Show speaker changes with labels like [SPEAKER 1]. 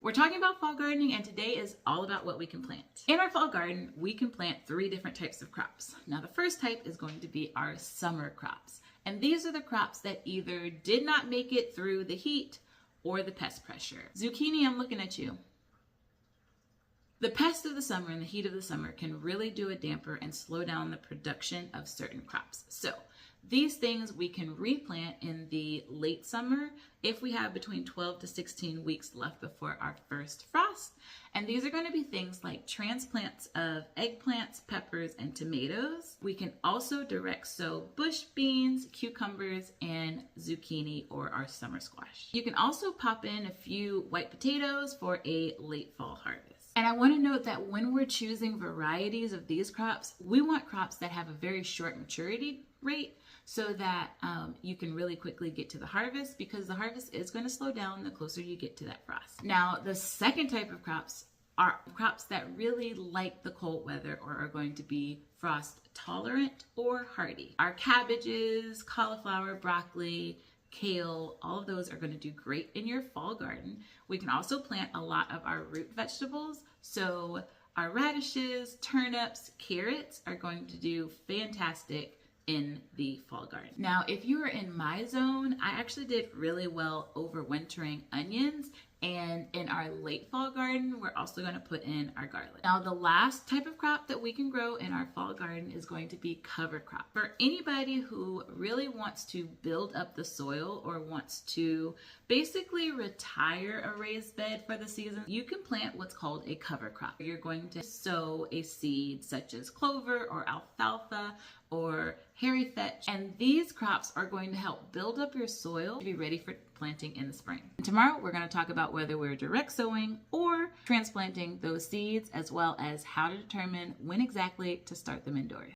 [SPEAKER 1] We're talking about fall gardening, and today is all about what we can plant. In our fall garden, we can plant 3 different types of crops. Now, the first type is going to be our summer crops. And these are the crops that either did not make it through the heat or the pest pressure. Zucchini, I'm looking at you. The pest of the summer and the heat of the summer can really do a damper and slow down the production of certain crops. So these things we can replant in the late summer if we have between 12 to 16 weeks left before our first frost. And these are going to be things like transplants of eggplants, peppers, and tomatoes. We can also direct sow bush beans, cucumbers, and zucchini or our summer squash. You can also pop in a few white potatoes for a late fall harvest. And I want to note that when we're choosing varieties of these crops, we want crops that have a very short maturity rate so that you can really quickly get to the harvest, because the harvest is going to slow down the closer you get to that frost. Now, the second type of crops are crops that really like the cold weather or are going to be frost tolerant or hardy. Our cabbages, cauliflower, broccoli, kale, all of those are going to do great in your fall garden. We can also plant a lot of our root vegetables. So our radishes, turnips, carrots are going to do fantastic in the fall garden. Now, if you are in my zone, I actually did really well overwintering onions. And in our late fall garden, we're also going to put in our garlic. Now, the last type of crop that we can grow in our fall garden is going to be cover crop. For anybody who really wants to build up the soil or wants to basically retire a raised bed for the season, you can plant what's called a cover crop. You're going to sow a seed such as clover or alfalfa or hairy fetch, and these crops are going to help build up your soil to be ready for planting in the spring. And tomorrow we're going to talk about whether we're direct sowing or transplanting those seeds, as well as how to determine when exactly to start them indoors.